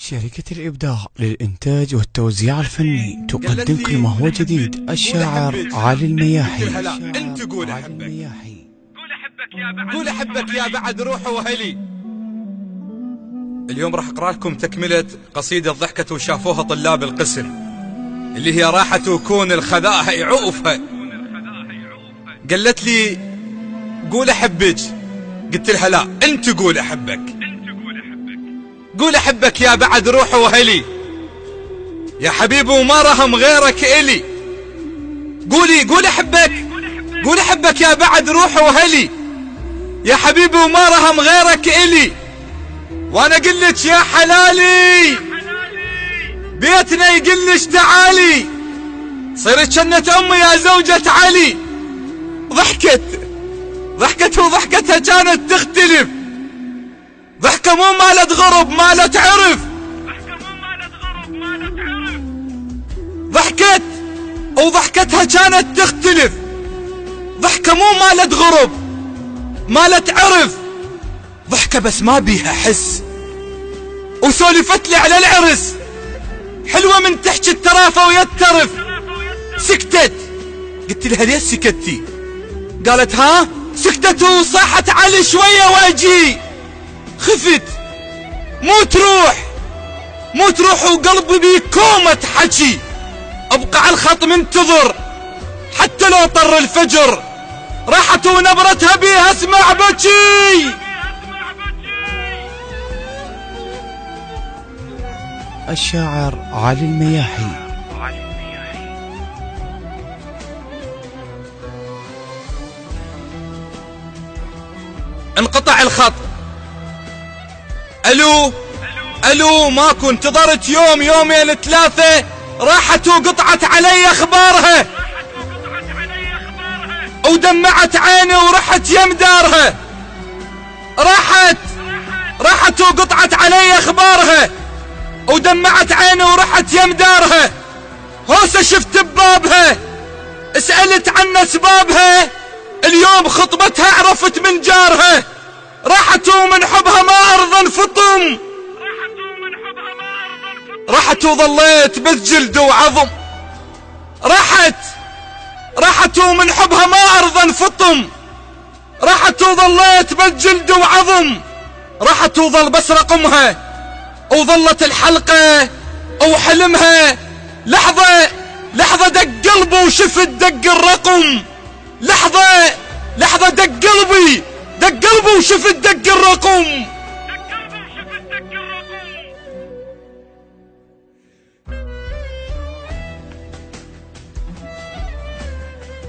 شركة الإبداع للإنتاج والتوزيع الفني تقدم كل ما هو جديد. الشاعر علي المياحي. انت قول احبك، قول احبك يا بعد روحي وهلي. اليوم راح اقرا لكم تكملة قصيدة ضحكت وشافوها طلاب القسم، اللي هي راحت وكون الخذاها يعوفها. قالت لي قول احبك، قلت لها لا انت قول احبك. قول احبك يا بعد روحي وهلي، يا حبيبي وما رهم غيرك الي. قول احبك، قول احبك يا بعد روحي وهلي، يا حبيبي وما رهم غيرك الي. وانا قلت يا حلالي بيتنا يقلش تعالي، صيرت جنة امي يا زوجة علي. ضحكت وضحكتها كانت تختلف، ضحكة مو مالت غرب مالت عرف. ضحكت وضحكتها كانت تختلف، ضحكة مو مالت غرب مالت عرف. ضحكة بس ما بيها حس، وسولفت لي على العرس حلوة من تحكي الترافة ويترف. سكتت، قلت لها ليش سكتي؟ قالت ها سكتت وصاحت علي شوية واجي. خفت مو تروح وقلبي بيكومة حكي. ابقى على الخط منتظر حتى لو طر الفجر، راحت ونبرتها بيها اسمع بكي. الشاعر علي المياحي. انقطع الخط. الو ماكو، انتظرت يوم يومين ثلاثة، راحت وقطعت علي اخبارها ودمعت عيني ورحت يم دارها. راحت وقطعت علي اخبارها ودمعت عيني ورحت يم دارها. هوسة شفت ببابها سألت عن اسبابها، اليوم خطبتها عرفت من جارها. راحت ومن حبها ما ارضى انفطم، راحت وظليت بس جلد وعظم. راحت ومن حبها ما ارضى انفطم، راحت وظليت بس جلد وعظم. راحت وظل بس رقمها وظلت الحلقة وحلمها. لحظة دق قلبي وشفت دق الرقم. لحظة دق قلبي وشفت دق الرقم.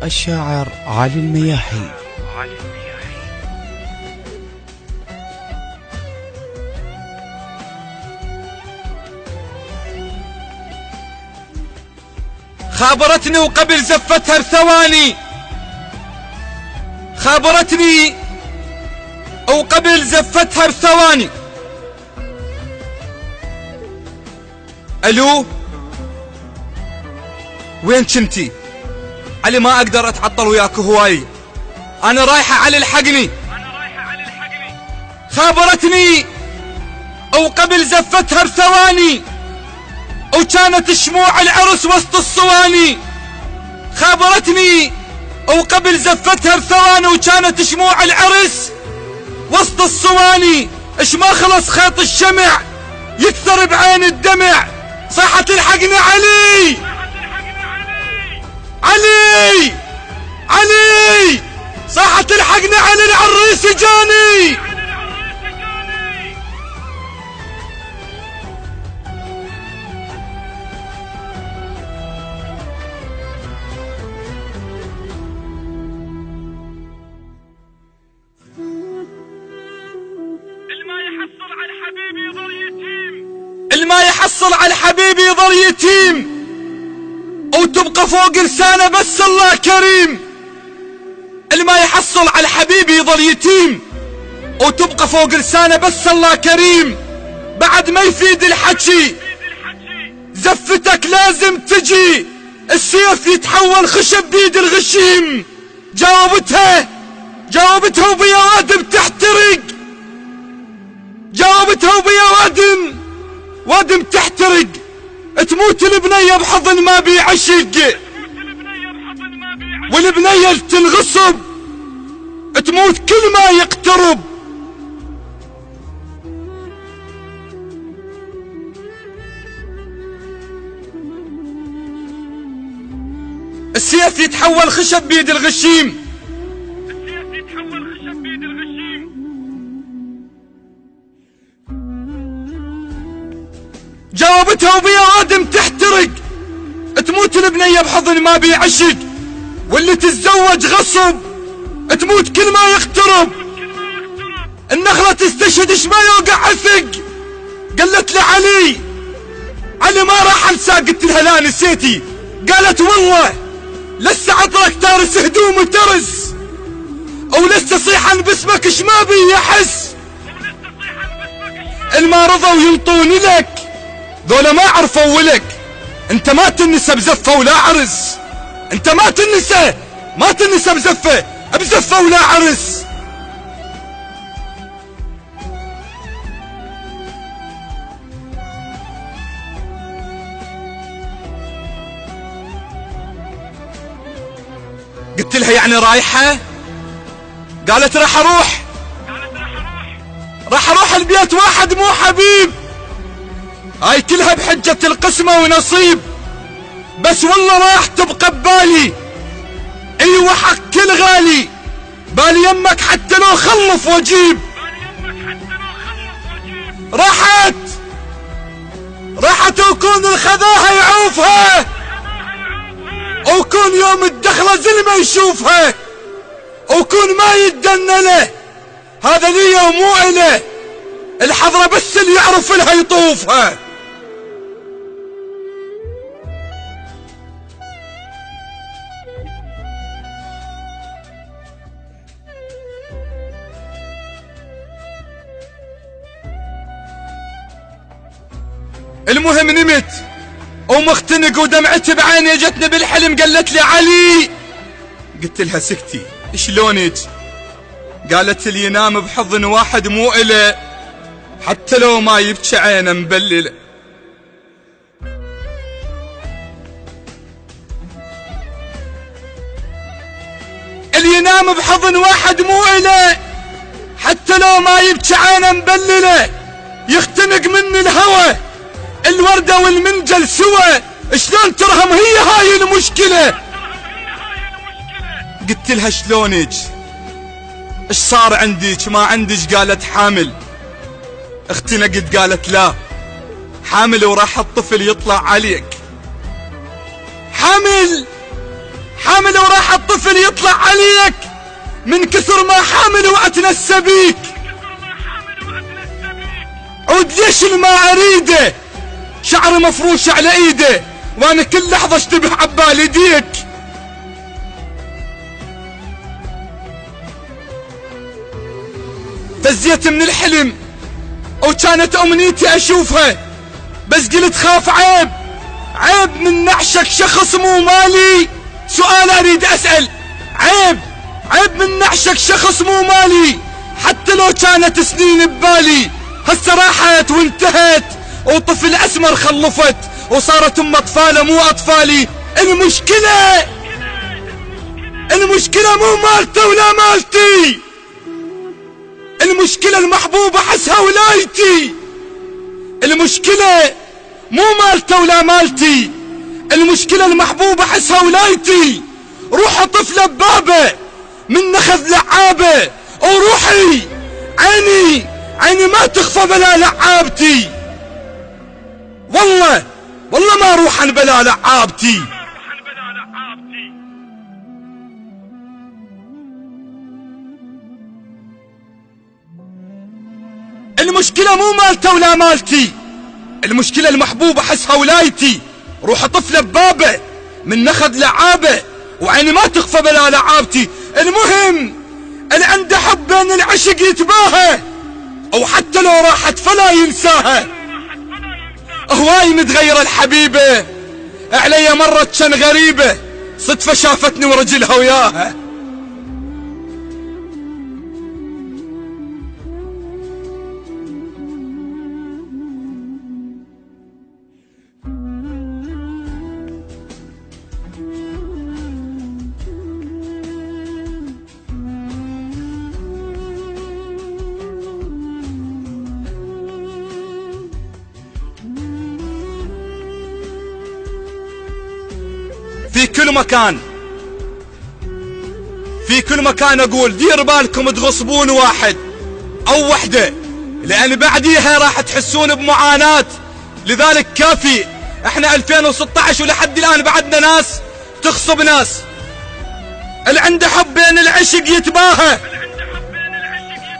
الشاعر علي المياحي. خابرتني وقبل زفتها بثواني، خابرتني وقبل زفتها بثواني. الو وين كنتي؟ علي ما اقدر اتعطل وياك هواي، انا رايحة علي الحقني. خابرتني وقبل زفتها بثواني، وكانت شموع العرس وسط الصواني. خابرتني وقبل زفتها بثواني، وكانت شموع العرس وسط الصواني. اش ما خلص خيط الشمع يكثر بعين الدمع. صاحت الحقني علي صاحت الحقني علي العريس جاني. الما يحصل على الحبيب يظل يتيم، وتبقى فوق لسانه بس الله كريم. الما يحصل على الحبيب يظل يتيم، وتبقى فوق لسانه بس الله كريم. بعد ما يفيد الحكي زفتك لازم تجي، السيف يتحول خشب بيد الغشيم. جاوبتها وبيا وادم تحترق، جاوبتها وبيا وادم وادم تحترق، تموت البنية بحضن ما بيعشق، والبنية تنغصب تموت كل ما يقترب. السيف يتحول خشب بيد الغشيم، جاوبتها وبيا وادم تحترق، تموت البنية بحضن ما بيعشق، واللي تتزوج غصب تموت كل ما يقترب. النخلة تستشهد اش ما يوقع عثق، قالت لي علي ما راح انساه. قلت لها لا نسيتي. قالت والله لسه عطرك تارس هدوم وترس، ولسه صيحا باسمك اش ما بي يحس. الما رضوا ينطون لك ذولا ما عرفوا ولك، انت ما تنسى بزفة ولا عرس، انت ما تنسى بزفة ولا عرس. قلت لها يعني رايحة؟ قالت راح اروح البيت واحد مو حبيب، هاي كلها بحجة القسمة ونصيب، بس والله راح تبقى ببالي. ايوه حق كل غالي، بالي يمك حتى لو خلف واجيب. راحت وكون الخذاها يعوفها، وكون يوم الدخلة زلمة يشوفها، وكون ما يتدنى له، هذا لي ومو إله، الحضرة بس اللي يعرف لها يطوفها. المهم نمت ومختنق ودمعتي بعيني جتني بالحلم، قالت لي علي. قلت لها سكتي شلونك؟ قالت لي ينام بحضن واحد مو إله، حتى لو ما يبكي عينه مبلله. اللي ينام بحضن واحد مو إله، حتى لو ما يبكي عينه مبلله، يختنق من الهوى الوردة والمنجل سوا، شلون ترهم هي هاي المشكلة؟ قلت لها شلونك؟ ايش صار عندك؟ ما عندك؟ قالت حامل. اختنقت قالت لا حامل وراح الطفل يطلع عليك. حامل وراح الطفل يطلع عليك، من كثر ما حامل واتنسى بيك. عود ليش الما اريده، شعر مفروش على ايده، وانا كل لحظة اشتبه عبالي ديك. فزيت من الحلم وكانت امنيتي اشوفها، بس قلت خاف عيب من نعشك شخص مو مالي. سؤال اريد اسأل، عيب من نعشك شخص مو مالي، حتى لو كانت سنين ببالي. هسه راحت وانتهت وطفل اسمر خلفت، وصارت ام اطفاله مو اطفالي. المشكلة مو مالته ولا مالتي، المشكلة المحبوبة حسها ولايتي. المشكلة مو مالته ولا مالتي، المشكلة المحبوبة حسها ولايتي. روح طفلة ببابه من نخذ لعابه، وروحي عيني ما تخفى بلا لعابتي. والله ما روحا بلا لعابتي. المشكلة مو مالته ولا مالتي، المشكلة المحبوبة حسها ولايتي. روح طفلة ببابه من نخذ لعابه، وعيني ما تخفى بلا لعابتي. المهم اللي عنده حب بين العشق يتباهى، او حتى لو راحت فلا ينساها. هواي متغيرة الحبيبة، علي مرت كان غريبة، صدفة شافتني ورجلها وياها. في كل مكان، في كل مكان اقول دير بالكم تغصبون واحد او وحده، لان بعديها راح تحسون بمعاناة. لذلك كافي، احنا 2016 ولحد الان بعدنا ناس تغصب ناس. اللي عنده حب بين العشق يتباهى،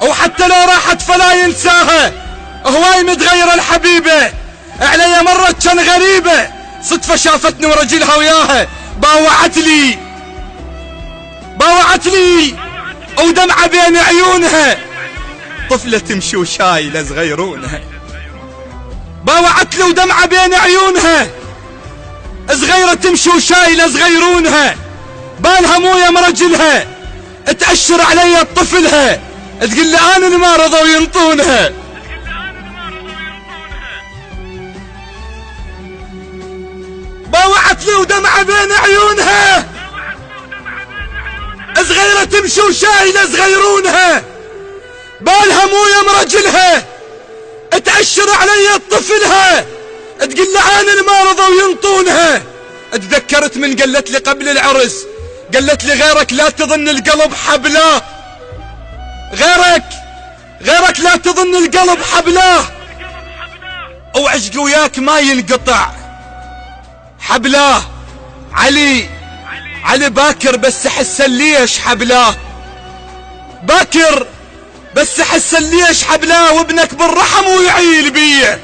او حتى لو راحت فلا ينساها. هواي متغيرة الحبيبة، علي مرة كان غريبة، صدفة شافتني ورجلها وياها باوعت لي ودمعة بين عيونها، طفلة تمشي وشايلة صغيرونها. باوعت لي ودمعة بين عيونها، صغيرة تمشي وشايلة صغيرونها، بالها مويه مرجلها، تأشر علي طفلها، تقول لي انا اللي ما رضوا ينطونها. باوعت لي ودمعة بين عيونها، صغيرة تمشي وشايلة صغيرونها، بالها مويه مرجلها، تأشر علي طفلها، تقول لي انا اللي ما رضوا ينطونها. تذكرت من قالت لي قبل العرس، قالت لي غيرك لا تظن القلب حبلاه، غيرك لا تظن القلب حبلاه، وعشق وياك ما ينقطع حبلاه. علي باكر بس حسن ليش حبلاه، باكر بس حسن ليش حبلاه، وابنك بالرحم ويعيل بيه.